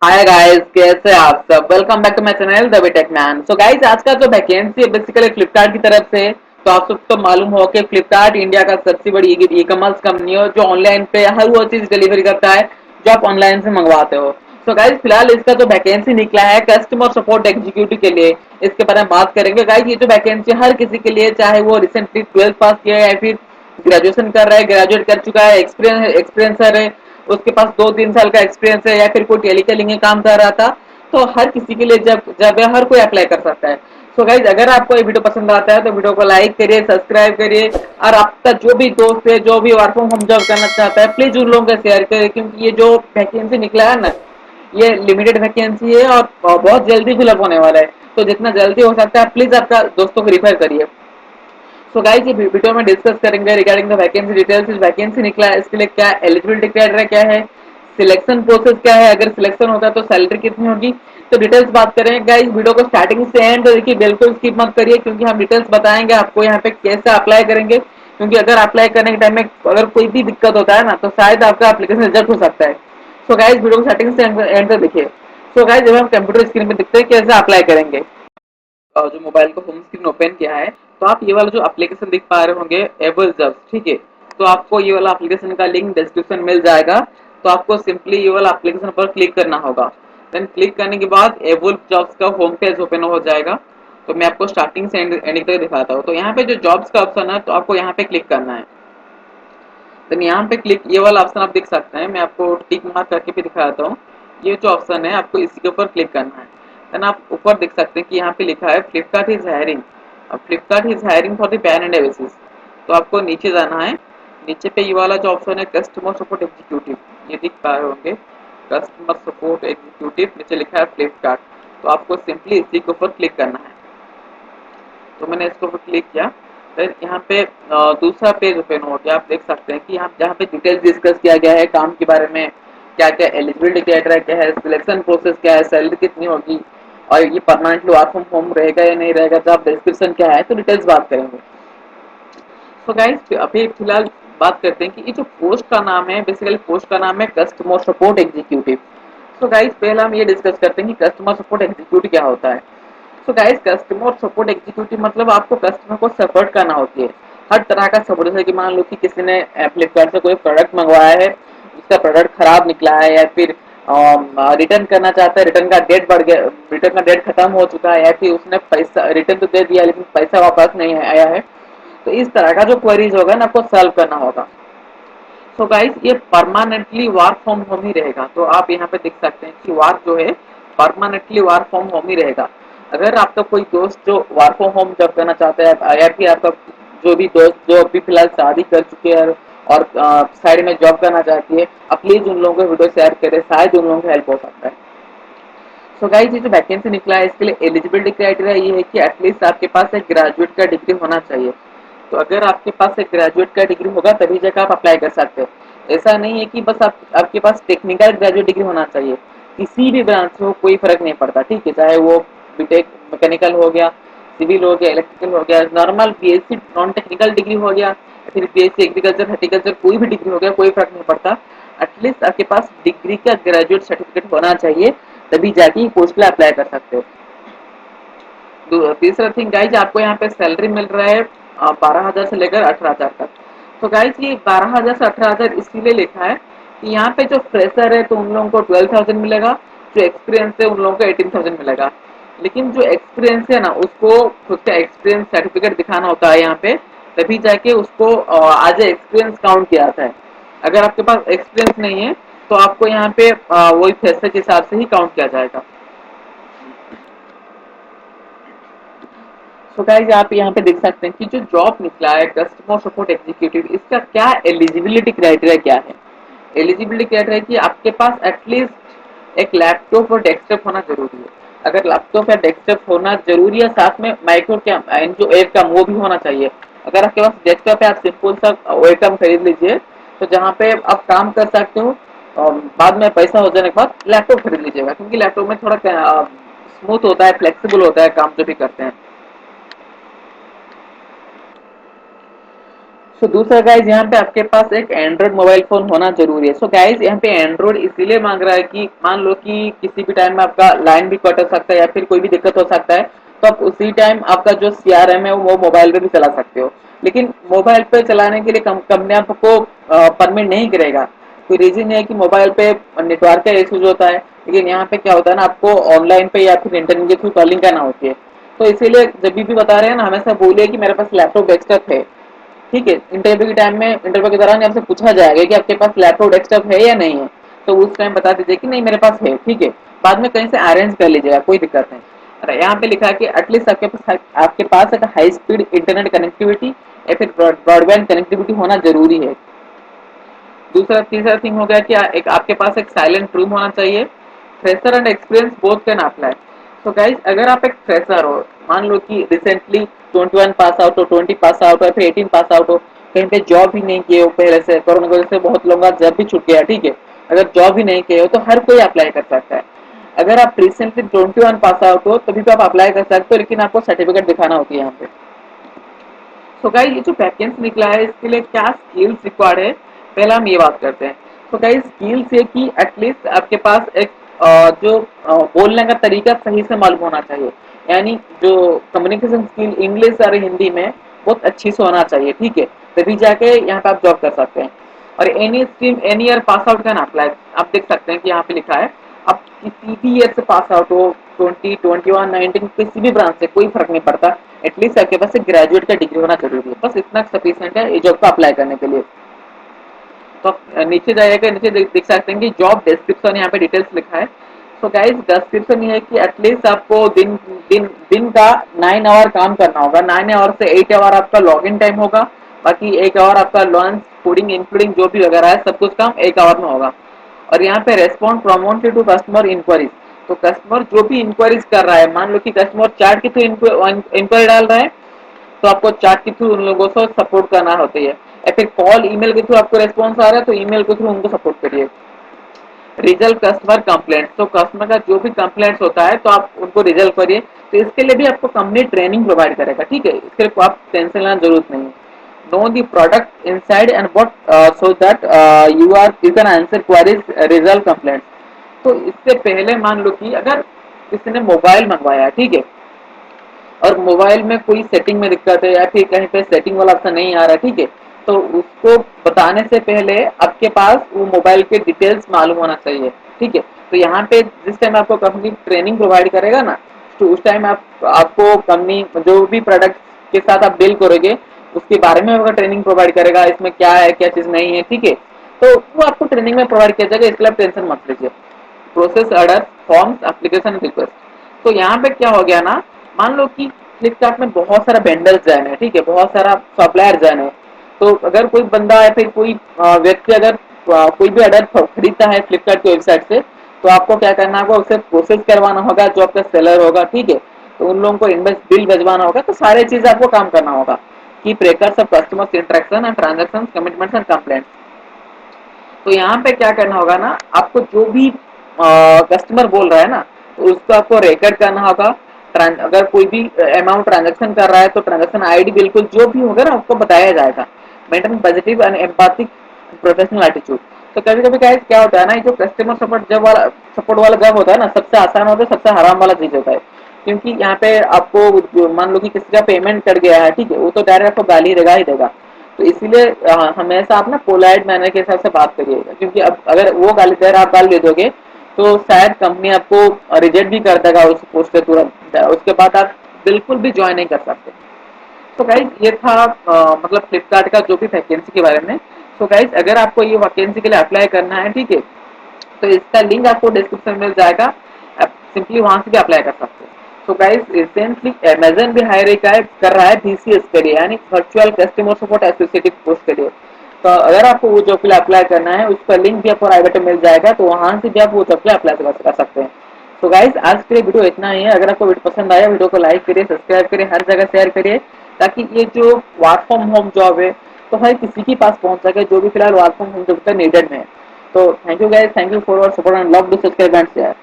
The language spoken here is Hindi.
हाय गाइस, कैसे हैं आप सब। Welcome back to my channel the Tech Man. So guys, आज का जो वैकेंसी है बेसिकली फ्लिपकार्ट की तरफ से। तो आप सबको मालूम हो कि फ्लिपकार्ट इंडिया का सबसे बड़ी ई कॉमर्स कंपनी है जो ऑनलाइन पे हर वो चीज डिलीवरी करता है जो आप ऑनलाइन से मंगवाते हो। सो गाइस, फिलहाल इसका जो वैकेंसी निकला है कस्टमर सपोर्ट एग्जीक्यूटिव के लिए, इसके बारे में बात करेंगे। गाइस, ये जो वैकेंसी हर किसी के लिए, चाहे वो रिसेंटली 12th पास किया है या फिर ग्रेजुएशन कर रहा है, ग्रेजुएट कर चुका है, एक्सपीरियंसर है, उसके पास 2-3 साल का एक्सपीरियंस है, या फिर कोई टेलीकॉलिंग में काम कर रहा था, तो हर किसी के लिए जब जब हर कोई अप्लाई कर सकता है। सो गाइज, अगर आपको ये वीडियो पसंद आता है तो वीडियो को लाइक करिए, सब्सक्राइब करिए, और आपका जो भी दोस्त है जो भी वर्क फ्रॉम होम जॉब करना चाहता है प्लीज उन लोगों को शेयर करिए, क्योंकि ये जो वैकेंसी निकला है ना, ये लिमिटेड वैकेंसी है और बहुत जल्दी फिलअप होने वाला है। तो जितना जल्दी हो सकता है प्लीज आपका दोस्तों को रिफर करिए। सो गाइस, ये वीडियो में डिस्कस करेंगे रिगार्डिंग द वैकेंसी डिटेल्स। इस वैकेंसी निकला है, इसके लिए क्या एलिजिबिलिटी क्राइटेरिया क्या है, सिलेक्शन प्रोसेस क्या है, अगर सिलेक्शन होता है तो सैलरी कितनी होगी, तो डिटेल्स बात करेंगे। गाइस, वीडियो को स्टार्टिंग से एंड देखिए, बिल्कुल स्किप मत करिए, क्योंकि हम डिटेल्स बताएंगे आपको यहाँ पे कैसे अप्लाई करेंगे। क्योंकि अगर अप्लाई करने के टाइम में अगर कोई भी दिक्कत होता है ना, तो शायद आपका एप्लीकेशन रिजेक्ट हो सकता है। सो गाइस, वीडियो को स्टार्टिंग से एंड तक देखिए। सो गाइस, जब हम कंप्यूटर स्क्रीन पे दिखते हैं कैसे अप्लाई करेंगे, जो मोबाइल को होम स्क्रीन ओपन किया है, तो आप ये वाला जो एप्लीकेशन देख पा रहे होंगे एबल जॉब्स, ठीक है। तो आपको ये वाला एप्लीकेशन का लिंक डिस्क्रिप्शन मिल जाएगा। तो आपको सिंपली ये वाला एप्लीकेशन पर क्लिक करना होगा। देन क्लिक करने के बाद एबल जॉब्स का होम पेज ओपन हो जाएगा। तो मैं आपको स्टार्टिंग से एंडिंग तक दिखाता हूँ। तो यहाँ पे जो जॉब्स का ऑप्शन है, तो आपको यहाँ पे क्लिक करना है। देन यहाँ पे क्लिक, ये वाला ऑप्शन आप देख सकते हैं, मैं आपको टिक मार्क करके भी दिखाता हूँ। ये जो ऑप्शन है आपको इसी के ऊपर क्लिक करना है। देन आप ऊपर देख सकते हैं कि यहाँ पे लिखा है फ्लिपकार्ट इज हायरिंग। अब Flipkart is hiring for the pan India basis. तो आपको नीचे जाना है। नीचे पे ये वाला जो ऑप्शन है कस्टमर सपोर्ट एग्जीक्यूटिव, ये दिख पा रहे होंगे, कस्टमर सपोर्ट एग्जीक्यूटिव, नीचे लिखा है फ्लिपकार्ट। तो आपको सिंपली इसी के ऊपर क्लिक करना है। तो मैंने इसके ऊपर क्लिक किया। फिर यहाँ पे दूसरा पेज ओपन हो गया। आप देख सकते हैं कि यहाँ जहाँ पे डिटेल्स डिस्कस किया गया है काम के बारे में, क्या क्या एलिजिबिलिटी क्राइटेरिया क्या है, सिलेक्शन प्रोसेस क्या है, सैलरी कितनी होगी, और ये परमानेंटली वर्क फ्रॉम होम रहेगा या नहीं रहेगा, जॉब डिस्क्रिप्शन क्या है, तो डिटेल्स बात करेंगे। तो गाइस, अभी फिलहाल बात करते हैं कि ये जो पोस्ट का नाम है, बेसिकली पोस्ट का नाम है कस्टमर सपोर्ट एग्जीक्यूटिव। तो गाइस, पहले हम ये डिस्कस करते हैं कि कस्टमर सपोर्ट एग्जीक्यूटिव क्या होता है। So guys, customer support executive मतलब आपको कस्टमर को सपोर्ट करना होती है, हर तरह का सपोर्ट। जैसे कि मान लो कि किसी ने फ्लिपकार्ट से कोई प्रोडक्ट मंगवाया है, उसका प्रोडक्ट खराब निकला है, या फिर रिटर्न करना चाहता है, रिटर्न का डेट बढ़ गया, रिटर्न का डेट खत्म हो चुका है, या फिर उसने पैसा रिटर्न तो दे दिया लेकिन पैसा वापस नहीं आया है, तो इस तरह का जो क्वेरीज होगा ना आपको सॉल्व करना होगा। सो गाइस, ये परमानेंटली वर्क फ्रॉम होम ही रहेगा। तो आप यहाँ पे देख सकते हैं कि वर्क जो है परमानेंटली वर्क फ्रॉम होम ही रहेगा। अगर आपका कोई दोस्त जो वर्क फ्रॉम होम जॉब करना चाहता है, या फिर आपका जो भी दोस्त जो अभी फिलहाल शादी कर चुके हैं और साइड में जॉब करना चाहती है, आप प्लीज उन लोगों को वीडियो शेयर करें, शायद उन लोगों को हेल्प हो सकता है। सो गाइस, ये जो वैकेंसी निकला है इसके लिए एलिजिबिलिटी क्राइटेरिया ये है कि एटलीस्ट आपके पास एक ग्रेजुएट का डिग्री होना चाहिए। तो अगर आपके पास एक ग्रेजुएट का डिग्री होगा तभी जगह आप अप्लाई कर सकते हो। ऐसा नहीं है कि बस आपके पास टेक्निकल ग्रेजुएट डिग्री होना चाहिए। किसी भी ब्रांच हो कोई फर्क नहीं पड़ता, ठीक है, चाहे वो बीटेक मैकेनिकल हो गया, सिविल हो गया, इलेक्ट्रिकल हो गया, normal BSc non technical degree हो गया, फिर बीएससी एग्रीकल्चर हॉर्टिकल्चर कोई भी डिग्री हो गया, कोई फर्क नहीं पड़ता। एटलीस्ट आपके पास डिग्री का ग्रेजुएट सर्टिफिकेट होना चाहिए, तभी जाके पोस्ट पे अप्लाई कर सकते हो। तीसरा थिंग गाइज, आपको यहाँ पे सैलरी मिल रहा है 12,000 से लेकर 18,000 तक। तो गाइज, ये 12,000 से 18,000 इसीलिए लिखा है कि यहाँ पे जो फ्रेशर है तो उन लोगों को 12,000 मिलेगा, जो एक्सपीरियंस है उन लोगों को 18,000 मिलेगा। लेकिन जो एक्सपीरियंस है ना, उसको खुद का एक्सपीरियंस सर्टिफिकेट दिखाना होता है यहाँ पे, तभी जाके उसको आज एक्सपीरियंस काउंट किया जाता है। अगर आपके पास एक्सपीरियंस नहीं है तो आपको यहाँ पे वही फ्रेशर के हिसाब से ही काउंट किया जाएगा। सो गाइस, आप यहाँ पे देख सकते हैं कि जो जॉब निकला है कस्टमर सपोर्ट एग्जीक्यूटिव, इसका क्या एलिजिबिलिटी क्राइटेरिया क्या है। एलिजिबिलिटी क्राइटेरिया कि आपके पास एटलीस्ट एक लैपटॉप और डेस्कटॉप होना जरूरी है। अगर लैपटॉप या डेस्कटॉप होना जरूरी है, साथ में माइक्रो कैम जो वेब कैम वो भी होना चाहिए। अगर आपके पास डेस्कटॉप है, आप सिंपल सा वेब कैम खरीद लीजिए, तो जहाँ पे आप काम कर सकते हो। और बाद में पैसा हो जाने के बाद लैपटॉप खरीद लीजिएगा, क्योंकि लैपटॉप में थोड़ा स्मूथ होता है, फ्लेक्सिबल होता है काम जो भी करते हैं। सो दूसरा गाइज यहाँ पे आपके पास एक एंड्रॉइड मोबाइल फोन होना जरूरी है। सो गाइज यहाँ पे एंड्रॉइड इसीलिए मांग रहा है कि मान लो कि किसी भी टाइम में आपका लाइन भी कट हो सकता है या फिर कोई भी दिक्कत हो सकता है, तो आप उसी टाइम आपका जो सीआरएम है वो मोबाइल पे भी चला सकते हो। लेकिन मोबाइल पे चलाने के लिए कंपनी आपको परमिट नहीं करेगा। कोई रीजन है कि मोबाइल पे नेटवर्क का इशूज होता है, लेकिन यहाँ पे क्या होता है ना, आपको ऑनलाइन पे या फिर इंटरनेट के थ्रू कॉलिंग करना होती है। तो इसीलिए जब भी बता रहे हैं ना, हमेशा बोलिए कि मेरे पास लैपटॉप डेस्कटॉप है। ठीक है, इंटरव्यू के टाइम में, इंटरव्यू के दौरान आपसे पूछा जाएगा कि आपके पास लैपटॉप डेस्कटॉप है या नहीं है, तो उस टाइम बता दीजिए कि नहीं मेरे पास है। ठीक है, बाद में कहीं से अरेंज कर लीजिएगा, कोई दिक्कत नहीं। अरे यहाँ पे लिखा है कि एटलीस्ट आपके पास एक हाई स्पीड इंटरनेट कनेक्टिविटी या फिर ब्रॉडबैंड कनेक्टिविटी होना जरूरी है। दूसरा तीसरा थिंग हो गया कि एक आपके पास एक साइलेंट रूम होना चाहिए। Fresher and experience both can apply. तो गाइस अगर आप एक फ्रेशर हो, मान लो कि रिसेंटली 21 पास आउट हो, 20 पास आउट हो, फिर 18 पास आउट हो, कहीं पे जॉब भी नहीं किए हो, पहले से कोरोना की वजह से बहुत लोगों का जॉब भी छूट गया। ठीक है, अगर जॉब भी नहीं किए हो तो हर कोई अप्लाई कर सकता है। अगर आप रिसेंटली 21 पास आउट हो तभी तो आप अप्लाई कर सकते हो, लेकिन आपको सर्टिफिकेट दिखाना होती है यहाँ पे। सो गाइस ये जो वैकेंसी निकला है इसके लिए क्या स्किल्स रिक्वायर्ड है, पहला हम ये बात करते हैं। तो गाइस स्किल्स है कि एटलीस्ट आपके पास एक जो बोलने का तरीका सही से मालूम होना चाहिए। यानी जो कम्युनिकेशन स्किल इंग्लिश और हिंदी में बहुत अच्छी से होना चाहिए। ठीक है, तभी जाके यहाँ पे आप जॉब कर सकते हैं। और any stream any year pass out can apply. आप देख सकते हैं कि यहाँ पे लिखा है आप किसी भी ईयर से पास आउट हो, 20, 21, 19, किसी भी ब्रांच से कोई फर्क नहीं पड़ता। एटलीस्ट आपके पास एक ग्रेजुएट का डिग्री होना जरूरी है, बस इतना सफिशिएंट है ये जॉब को अप्लाई करने के लिए। तो आप नीचे जाइएगा, नीचे देख सकते हैं कि जॉब डिस्क्रिप्शन यहाँ पे डिटेल्स लिखा है। तो गाइस डिस्क्रिप्शन ये है कि एटलीस्ट आपको दिन दिन दिन का 9 आवर काम करना होगा। 9 आवर से 8 आवर आपका लॉग इन टाइम होगा, बाकी 1 आवर आपका लंच फूडिंग इंक्लूडिंग जो भी वगैरह है सब कुछ काम 1 आवर में होगा। और यहाँ पे respond promoted to customer inquiries. तो कस्टमर जो भी इंक्वायरीज कर रहा है, मान लो कि कस्टमर चैट के थ्रू इंक्वायरी डाल रहा है, तो आपको चैट के थ्रू उन लोगों से सपोर्ट करना होती है। या फिर कॉल ईमेल के थ्रू आपको रेस्पॉन्स आ रहा है तो ईमेल के थ्रू उनको सपोर्ट करिए। रिजल्व कस्टमर कंप्लेंट, तो कस्टमर का जो भी कंप्लेंट्स होता है तो आप उनको रिजल्व करिए। तो इसके लिए भी आपको कंपनी ट्रेनिंग प्रोवाइड करेगा। ठीक है, इसके लिए आप टेंशन लेना जरूरत नहीं है। Know the product inside and what, so that you can answer queries, resolve complaint. तो इससे पहले मान लो कि अगर किसी ने मोबाइल मंगवाया, ठीक है, और मोबाइल में कोई सेटिंग में दिक्कत है या फिर कहीं पे सेटिंग वाला ऑप्शन नहीं आ रहा है, ठीक है, तो उसको बताने से पहले आपके पास वो मोबाइल के डिटेल्स मालूम होना चाहिए। ठीक है, तो यहाँ पे जिस टाइम आपको कंपनी ट्रेनिंग प्रोवाइड करेगा ना, तो उस टाइम आपको कंपनी जो भी प्रोडक्ट के साथ आप डील करोगे उसके बारे में आपका ट्रेनिंग प्रोवाइड करेगा, इसमें क्या है क्या चीज नहीं है। ठीक है, तो वो आपको ट्रेनिंग में प्रोवाइड किया जाएगा, इसके लिए आप टेंशन मत लीजिए। Process order forms application request. तो यहाँ पे क्या हो गया ना, मान लो कि फ्लिपकार्ट में बहुत सारा वेंडर्स जैन है, ठीक है, बहुत सारा सप्लायर जैन है। तो अगर कोई बंदा या फिर कोई व्यक्ति अगर कोई भी ऑर्डर खरीदता है फ्लिपकार्ट की वेबसाइट से, तो आपको क्या करना होगा, उसे प्रोसेस करवाना होगा जो आपका सेलर होगा। ठीक है, तो उन लोगों को इनवॉइस बिल भिजवाना होगा, तो सारे चीज आपको काम करना होगा कि breakers of customers interaction and transaction commitments and complaints. तो यहाँ पे क्या करना होगा ना, आपको जो भी कस्टमर बोल रहा है ना, तो उसको आपको रिकॉर्ड करना होगा। अगर कोई भी अमाउंट ट्रांजैक्शन कर रहा है तो ट्रांजैक्शन आईडी बिल्कुल जो भी होगा ना आपको बताया जाएगा। Maintain positive and empathic professional attitude. तो कभी कभी क्या होता है ना, जो कस्टमर सपोर्ट वाला जब होता है ना, सबसे आसान होता है, सबसे हराम वाला चीज होता है। क्योंकि यहाँ पे आपको मान लो कि किसी का पेमेंट कट गया है, ठीक है, वो तो डायरेक्ट आपको गाली देगा ही देगा। तो इसीलिए हमेशा आप ना पोलाइट मैनर के हिसाब से बात करिएगा, क्योंकि अब अगर वो गाली दे आप गाली दे दोगे तो शायद कंपनी आपको रिजेक्ट भी कर देगा उस पोस्ट से तुरंत, उसके बाद आप बिल्कुल भी ज्वाइन नहीं कर सकते। तो गाइज ये था मतलब फ्लिपकार्ट का जो भी वैकेंसी के बारे में। तो गाइज अगर आपको ये वैकेंसी के लिए अप्लाई करना है, ठीक है, तो इसका लिंक आपको डिस्क्रिप्शन में मिल जाएगा, आप सिंपली वहां से भी अप्लाई कर सकते हो। तो गाइस रिसेंटली अमेजन भी हायर कर रहा है बीसीएस के लिए, यानी virtual customer support associative post के लिए। तो अगर आपको वो जॉब के लिए अप्लाई करना है, उसका लिंक भी आपको राइट में मिल जाएगा, तो वहां से भी आप वो जॉब के लिए अप्लाई कर सकते हैं। तो गाइस आज के लिए वीडियो इतना ही है। अगर आपको वीडियो पसंद आया, वीडियो को लाइक करिए, सब्सक्राइब करिए, हर जगह शेयर करिए, ताकि ये जो वर्क फ्रॉम होम जॉब है तो हर किसी के पास पहुंच सके जो भी फिलहाल वर्क फ्रॉम होम जॉब का नीडेड में है। तो thank you guys, thank you for support and love to subscribe and share.